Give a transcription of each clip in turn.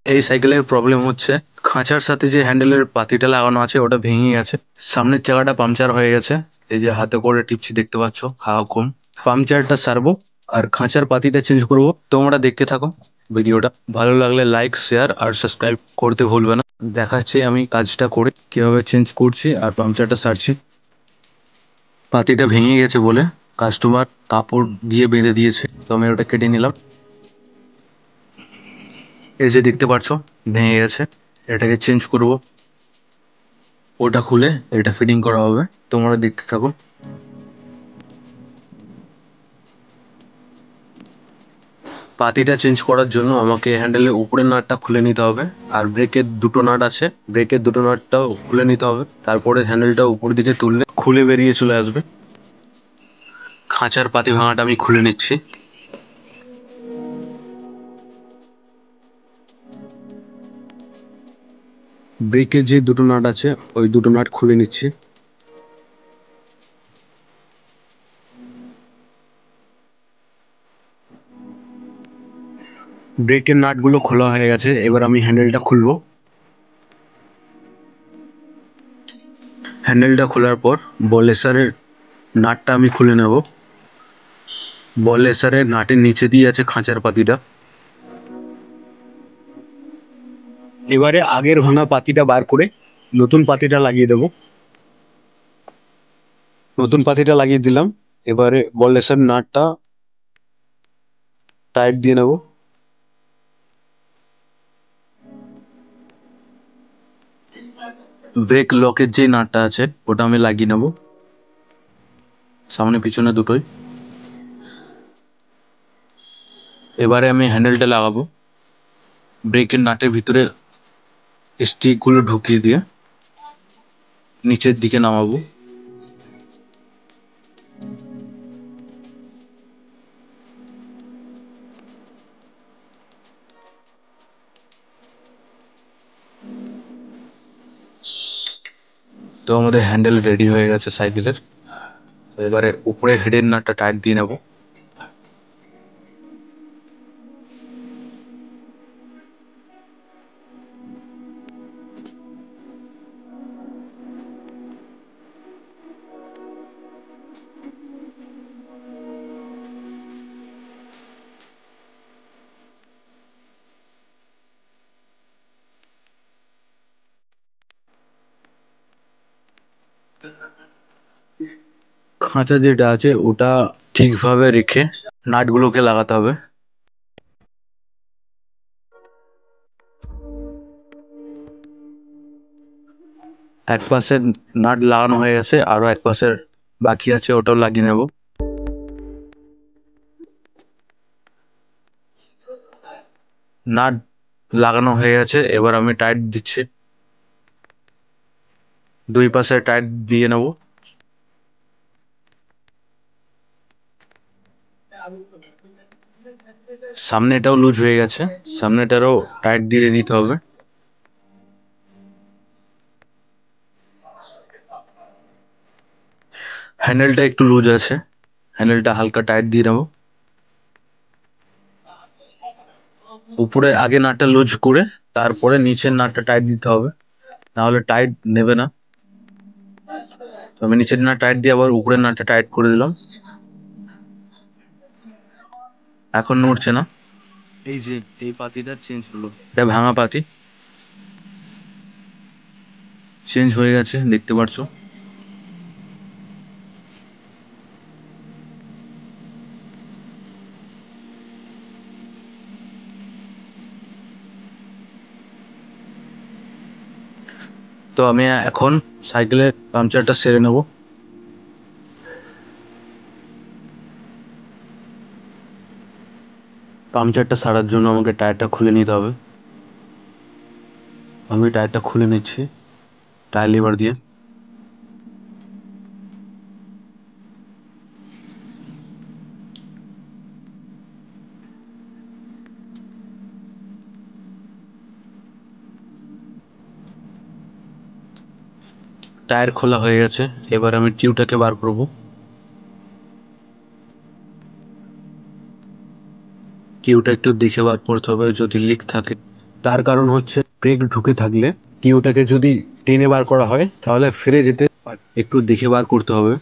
এই সাইকেলের প্রবলেম হচ্ছে খাঁচার সাথে যে হ্যান্ডেলের পাতিটা লাগানো আছে ওটা ভেঙে গেছে। সামনের চাকাটা পাংচার হয়ে গেছে। এই যে হাতে করে টিপছি দেখতে পাচ্ছ হাওয়া কম। পাংচারটা সারবো আর খাঁচার পাতিটা চেঞ্জ করবো। তোমরা দেখতে থাকো ভিডিওটা। ভালো লাগলে লাইক শেয়ার আর সাবস্ক্রাইব করতে ভুলবে না। দেখাচ্ছি আমি কাজটা করে কিভাবে চেঞ্জ করছি আর পাংচারটা সারছি। পাতিটা ভেঙে গেছে বলে কাস্টমার কাপড় দিয়ে বেঁধে দিয়েছে, তো আমি ওটা কেটে নিলাম। এই যে দেখতে পাচ্ছ ভেঙে গেছে, এটাকে চেঞ্জ করব। ওটা খুলে এটা ফিটিং করা হবে, তোমরা দেখতে থাকো। পাতিটা চেঞ্জ করার জন্য আমাকে হ্যান্ডেলের উপরের নাটটা খুলে নিতে হবে, আর ব্রেকের দুটো নাট আছে, ব্রেকের দুটো নাটটাও খুলে নিতে হবে। তারপরে হ্যান্ডেলটা উপর দিকে তুললে খুলে বেরিয়ে চলে আসবে। খাঁচার পাতি ভাঙাটা আমি খুলে নিচ্ছি। ব্রেকের যে দুটো নাট আছে ওই দুটো নাট খুলে নিচ্ছি। ব্রেকের নাটগুলো খোলা হয়ে গেছে, এবার আমি হ্যান্ডেলটা খুলবো। হ্যান্ডেলটা খোলার পর বল এসারের নাটটা আমি খুলে নেব। বল এসারের নাটের নিচে দিয়ে আছে খাঁচার পাতিটা। এবারে আগের ভাঙা পাতিটা বার করে নতুন পাতিটা লাগিয়ে দেব। নতুন পাতিটা লাগিয়ে দিলাম। এবারে বল এসার নাটটা টাইট দিয়ে নেব। ব্রেক লকের যে নাটটা আছে ওটা আমি লাগিয়ে নেব, সামনে পিছনে দুটোই। এবারে আমি হ্যান্ডেলটা লাগাবো। ব্রেকের নাটের ভিতরে স্টিকগুলো ঢুকিয়ে দিয়ে নিচের দিকে নামাবো। তো আমাদের হ্যান্ডেল রেডি হয়ে গেছে সাইকেলের। এবারে উপরে হেডের নাটটা টাইট দিয়ে নেব। খাঁচা যেটা আছে ওটা ঠিকভাবে রেখে নাটগুলোকে লাগাতে হবে। এক পাশের নাট লাগানো হয়ে গেছে, আরো এক পাশের বাকি আছে, ওটাও লাগিয়ে নেব। নাট লাগানো হয়ে গেছে, এবার আমি টাইট দিচ্ছি। দুই পাশে টাইট দিয়ে নেব। সামনেটাও লুজ হয়ে গেছে, সামনেটারও টাইট দিয়ে দিতে হবে। হ্যান্ডেলটা একটু লুজ আছে, হ্যান্ডেলটা হালকা টাইট দিয়ে নেব। উপরে আগে নাটটা লুজ করে তারপরে নিচের নাটটা টাইট দিতে হবে, নাহলে টাইট নেবে না। তো আমি নিচের নাট টাইট দিয়ে আবার উপরের নাটটা টাইট করে দিলাম। এখন নড়ছে না। এই যে এই পাতিটা চেঞ্জ হলো, এটা ভাঙা পাতি চেঞ্জ হয়ে গেছে দেখতে পাচ্ছ। তো আমি এখন সাইকেলের পাংচারটা সেরে নেব। পাংচারটা সারার জন্য আমাকে টায়ারটা খুলে নিতে হবে। আমি টায়ারটা খুলে নিচ্ছি টায়ার লিভার দিয়ে। টায়ার খোলা হয়ে গেছে, এবার আমি টিউবটাকে বার করব। টিউবটা একটু দেখে বার করতে হবে, যদি লিক থাকে তার কারণ হচ্ছে ব্রেক ঢুকে থাকলে টিউটাকে যদি টেনে বার করা হয় তাহলে ফিরে যেতে একটু দেখে বার করতে হবে।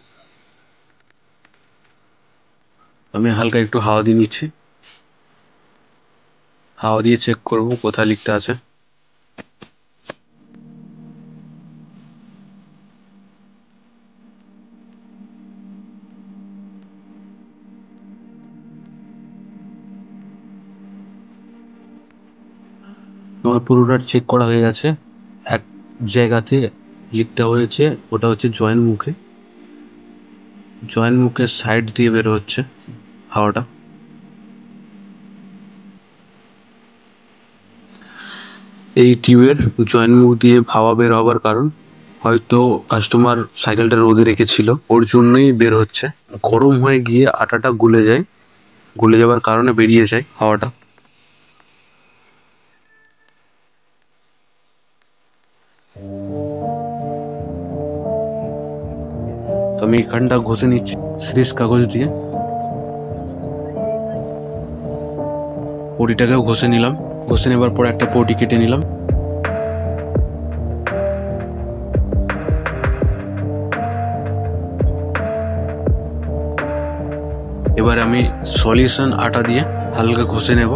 আমি হালকা একটু হাওয়া দিয়ে নিচ্ছি, হাওয়া দিয়ে চেক করব কোথায় লিকটা আছে। আমার পুরোটা চেক করা হয়ে গেছে। এক জায়গাতে লিকটা হয়েছে, ওটা হচ্ছে জয়েন্ট মুখে। জয়েন্ট মুখের সাইড দিয়ে বের হচ্ছে হাওয়াটা। এই টিউবের জয়েন্ট মুখ দিয়ে হাওয়া বের হবার কারণ হয়তো কাস্টমার সাইকেলটা রোদে রেখেছিল, ওর জন্যই বের হচ্ছে। গরম হয়ে গিয়ে আটাটা গলে যায়, গলে যাওয়ার কারণে বেরিয়ে যায় হাওয়াটা। তো আমি এখানটা ঘষে নিচ্ছি সিরিজ কাগজ দিয়ে। পটিটাকেও ঘষে নিলাম, ঘষে নেবার পর একটা পটি কেটে নিলাম। এবার আমি সলিউশন আটা দিয়ে হালকা ঘষে নেব।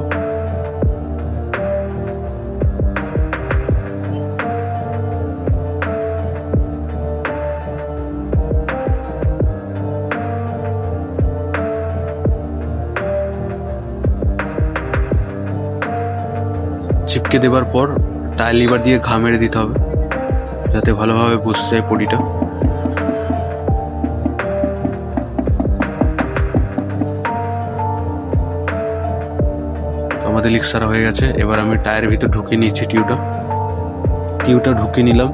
চিপকে দেবার পর টায়ার লিভার দিয়ে ঘা মেরে দিতে হবে যাতে ভালোভাবে বসে যায় পটিটা। আমাদের লিক সারা হয়ে গেছে। এবার আমি টায়ারের ভিতর ঢুকিয়ে নিচ্ছি টিউটা ঢুকিয়ে নিলাম।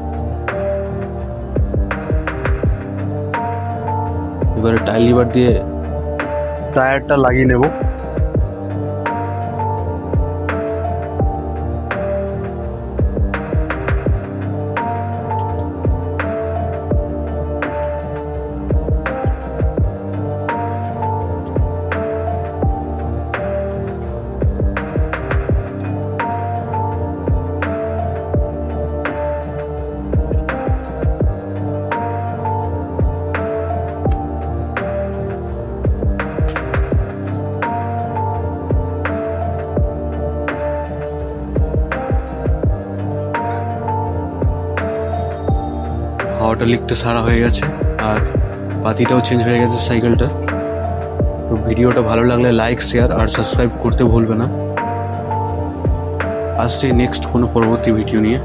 এবারে টায়ার লিভার দিয়ে টায়ারটা লাগিয়ে নেব। হাওয়াটা লিকটা সারা হয়ে গেছে আর বাতিটাও চেঞ্জ হয়ে গেছে সাইকেলটার। তো ভিডিওটা ভালো লাগলে লাইক, শেয়ার আর সাবস্ক্রাইব করতে ভুলবে না। আসছে নেক্সট কোনো পরবর্তী ভিডিও নিয়ে।